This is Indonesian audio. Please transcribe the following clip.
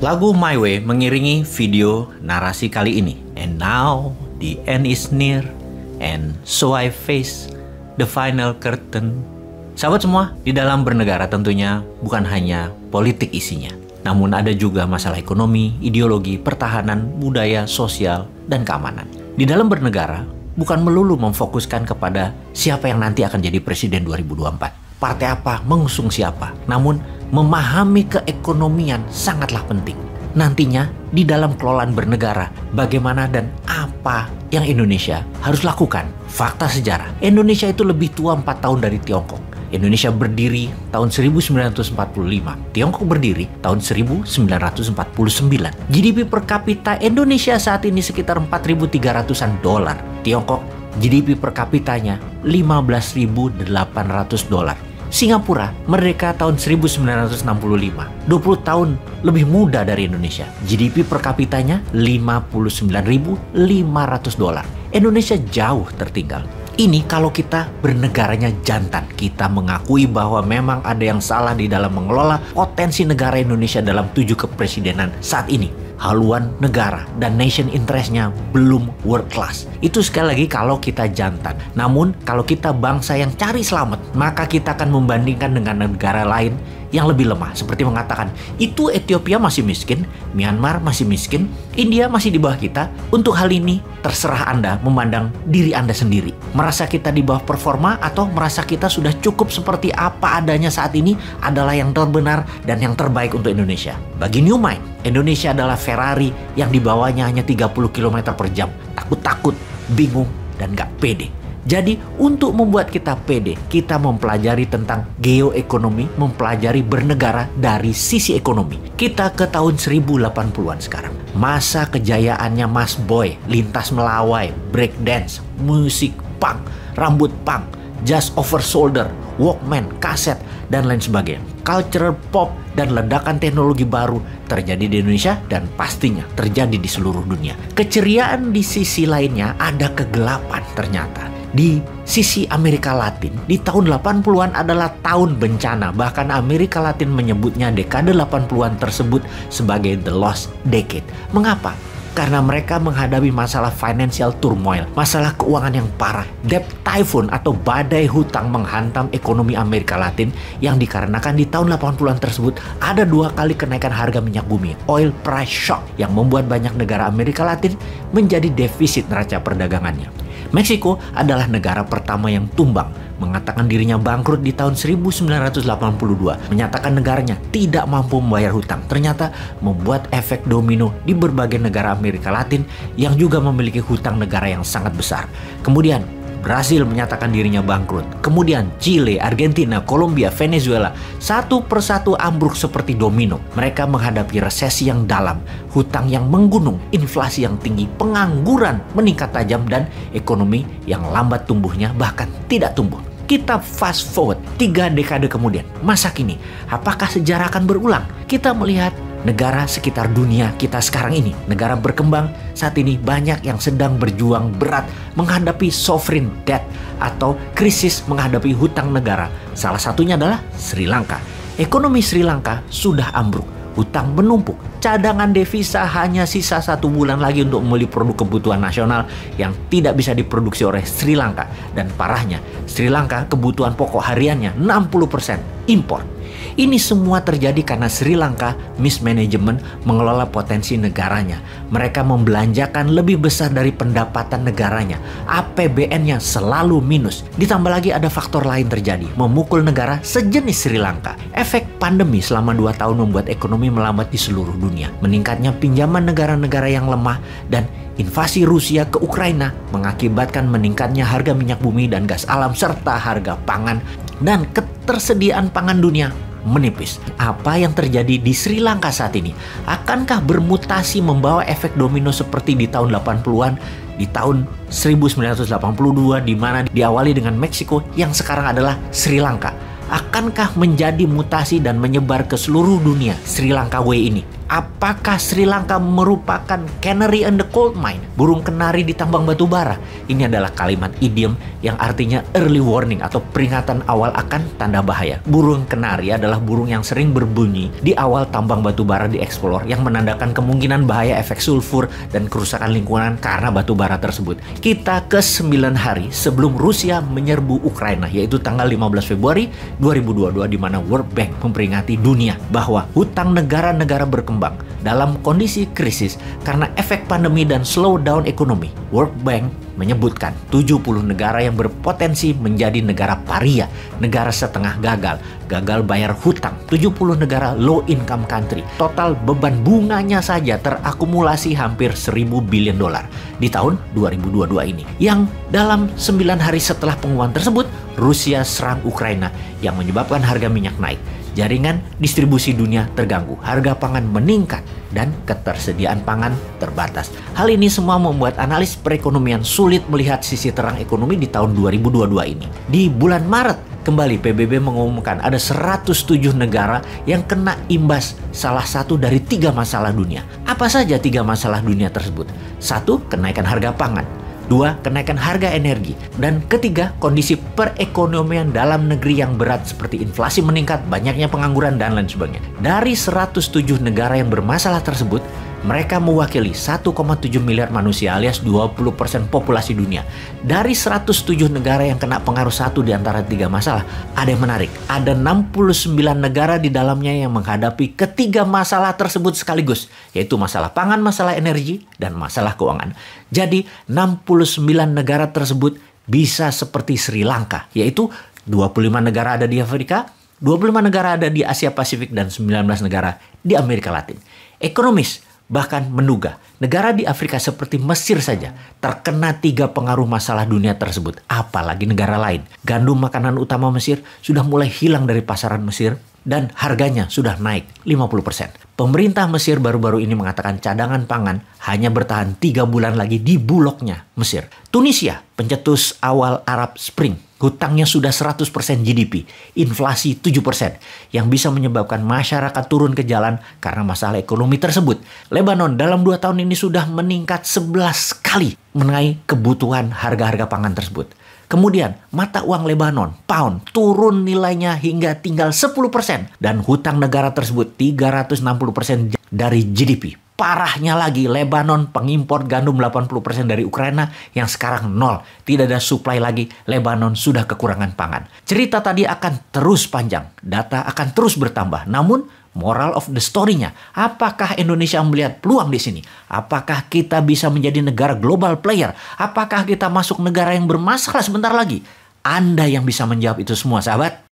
Lagu My Way mengiringi video narasi kali ini. And now the end is near, and so I face the final curtain. Sahabat semua, di dalam bernegara tentunya bukan hanya politik isinya, namun ada juga masalah ekonomi, ideologi, pertahanan, budaya, sosial, dan keamanan. Di dalam bernegara bukan melulu memfokuskan kepada siapa yang nanti akan jadi presiden 2024. Partai apa, mengusung siapa. Namun memahami keekonomian sangatlah penting. Nantinya di dalam kelolaan bernegara, bagaimana dan apa yang Indonesia harus lakukan. Fakta sejarah, Indonesia itu lebih tua 4 tahun dari Tiongkok. Indonesia berdiri tahun 1945, Tiongkok berdiri tahun 1949. GDP per kapita Indonesia saat ini sekitar 4.300-an dolar. Tiongkok GDP per kapitanya 15.800 dolar. Singapura merdeka tahun 1965, 20 tahun lebih muda dari Indonesia. GDP per kapitanya 59.500 dolar. Indonesia jauh tertinggal. Ini kalau kita bernegaranya jantan. Kita mengakui bahwa memang ada yang salah di dalam mengelola potensi negara Indonesia dalam 7 kepresidenan saat ini. Haluan negara dan nation interest-nya belum world class. Itu sekali lagi kalau kita jantan. Namun kalau kita bangsa yang cari selamat, maka kita akan membandingkan dengan negara lain yang lebih lemah. Seperti mengatakan, itu Ethiopia masih miskin, Myanmar masih miskin, India masih di bawah kita. Untuk hal ini, terserah Anda memandang diri Anda sendiri. Merasa kita di bawah performa atau merasa kita sudah cukup seperti apa adanya saat ini adalah yang terbenar dan yang terbaik untuk Indonesia. Bagi New Mind, Indonesia adalah Ferrari yang dibawanya hanya 30 km per jam. Takut-takut, bingung, dan gak pede. Jadi untuk membuat kita pede, kita mempelajari tentang geoekonomi, mempelajari bernegara dari sisi ekonomi. Kita ke tahun 1080-an sekarang. Masa kejayaannya Mas Boy, lintas melawai, breakdance, musik punk, rambut punk, jazz over shoulder, Walkman, kaset, dan lain sebagainya. Cultural pop dan ledakan teknologi baru terjadi di Indonesia dan pastinya terjadi di seluruh dunia. Keceriaan di sisi lainnya ada kegelapan ternyata. Di sisi Amerika Latin, di tahun 80-an adalah tahun bencana. Bahkan Amerika Latin menyebutnya dekade 80-an tersebut sebagai the lost decade. Mengapa? Karena mereka menghadapi masalah financial turmoil, masalah keuangan yang parah. Debt typhoon atau badai hutang menghantam ekonomi Amerika Latin yang dikarenakan di tahun 80-an tersebut ada 2 kali kenaikan harga minyak bumi, oil price shock, yang membuat banyak negara Amerika Latin menjadi defisit neraca perdagangannya. Meksiko adalah negara pertama yang tumbang, mengatakan dirinya bangkrut di tahun 1982, menyatakan negaranya tidak mampu membayar hutang. Ternyata membuat efek domino di berbagai negara Amerika Latin yang juga memiliki hutang negara yang sangat besar. Kemudian Brasil menyatakan dirinya bangkrut. Kemudian Chile, Argentina, Kolombia, Venezuela satu persatu ambruk seperti domino. Mereka menghadapi resesi yang dalam, hutang yang menggunung, inflasi yang tinggi, pengangguran meningkat tajam, dan ekonomi yang lambat tumbuhnya bahkan tidak tumbuh. Kita fast forward 3 dekade kemudian. Masa kini, apakah sejarah akan berulang? Kita melihat negara sekitar dunia kita sekarang ini, negara berkembang saat ini banyak yang sedang berjuang berat menghadapi sovereign debt atau krisis menghadapi hutang negara. Salah satunya adalah Sri Lanka. Ekonomi Sri Lanka sudah ambruk, hutang menumpuk, cadangan devisa hanya sisa 1 bulan lagi untuk membeli produk kebutuhan nasional yang tidak bisa diproduksi oleh Sri Lanka. Dan parahnya, Sri Lanka kebutuhan pokok hariannya 60% impor. Ini semua terjadi karena Sri Lanka mismanagement mengelola potensi negaranya. Mereka membelanjakan lebih besar dari pendapatan negaranya. APBN-nya selalu minus. Ditambah lagi ada faktor lain terjadi, memukul negara sejenis Sri Lanka. Efek pandemi selama 2 tahun membuat ekonomi melambat di seluruh dunia. Meningkatnya pinjaman negara-negara yang lemah dan invasi Rusia ke Ukraina mengakibatkan meningkatnya harga minyak bumi dan gas alam serta harga pangan, dan ketersediaan pangan dunia menipis. Apa yang terjadi di Sri Lanka saat ini? Akankah bermutasi membawa efek domino seperti di tahun 80-an, di tahun 1982 di mana diawali dengan Meksiko yang sekarang adalah Sri Lanka? Akankah menjadi mutasi dan menyebar ke seluruh dunia Sri Lanka Way ini? Apakah Sri Lanka merupakan canary in the coal mine? Burung kenari di tambang batu bara. Ini adalah kalimat idiom yang artinya early warning atau peringatan awal akan tanda bahaya. Burung kenari adalah burung yang sering berbunyi di awal tambang batu bara dieksplor yang menandakan kemungkinan bahaya efek sulfur dan kerusakan lingkungan karena batu bara tersebut. Kita ke 9 hari sebelum Rusia menyerbu Ukraina, yaitu tanggal 15 Februari 2022, di mana World Bank memperingati dunia bahwa hutang negara-negara berkembang dalam kondisi krisis karena efek pandemi dan slowdown ekonomi. World Bank menyebutkan 70 negara yang berpotensi menjadi negara paria, negara setengah gagal bayar hutang. 70 negara low income country. Total beban bunganya saja terakumulasi hampir 1.000 billion dolar di tahun 2022 ini. Yang dalam 9 hari setelah pengumuman tersebut, Rusia serang Ukraina yang menyebabkan harga minyak naik. Jaringan distribusi dunia terganggu, harga pangan meningkat, dan ketersediaan pangan terbatas. Hal ini semua membuat analis perekonomian sulit melihat sisi terang ekonomi di tahun 2022 ini. Di bulan Maret, kembali PBB mengumumkan ada 107 negara yang kena imbas salah satu dari 3 masalah dunia. Apa saja 3 masalah dunia tersebut? 1. Kenaikan harga pangan. 2. Kenaikan harga energi. Dan ketiga, kondisi perekonomian dalam negeri yang berat seperti inflasi meningkat, banyaknya pengangguran, dan lain sebagainya. Dari 107 negara yang bermasalah tersebut, mereka mewakili 1,7 miliar manusia alias 20% populasi dunia. Dari 107 negara yang kena pengaruh satu di antara 3 masalah, ada yang menarik. Ada 69 negara di dalamnya yang menghadapi ketiga masalah tersebut sekaligus, yaitu masalah pangan, masalah energi, dan masalah keuangan. Jadi 69 negara tersebut bisa seperti Sri Lanka, yaitu 25 negara ada di Afrika, 25 negara ada di Asia Pasifik, dan 19 negara di Amerika Latin. Ekonomis bahkan menduga negara di Afrika seperti Mesir saja terkena 3 pengaruh masalah dunia tersebut, apalagi negara lain. Gandum, makanan utama Mesir, sudah mulai hilang dari pasaran Mesir dan harganya sudah naik 50%. Pemerintah Mesir baru-baru ini mengatakan cadangan pangan hanya bertahan 3 bulan lagi di bulognya Mesir. Tunisia, pencetus awal Arab Spring, hutangnya sudah 100% GDP, inflasi 7%, yang bisa menyebabkan masyarakat turun ke jalan karena masalah ekonomi tersebut. Lebanon dalam 2 tahun ini sudah meningkat 11 kali mengenai kebutuhan harga-harga pangan tersebut. Kemudian mata uang Lebanon, pound, turun nilainya hingga tinggal 10%. Dan hutang negara tersebut 360% dari GDP. Parahnya lagi, Lebanon pengimpor gandum 80% dari Ukraina yang sekarang nol. Tidak ada supply lagi, Lebanon sudah kekurangan pangan. Cerita tadi akan terus panjang, data akan terus bertambah. Namun moral of the story-nya, apakah Indonesia melihat peluang di sini? Apakah kita bisa menjadi negara global player? Apakah kita masuk negara yang bermasalah sebentar lagi? Anda yang bisa menjawab itu semua, sahabat.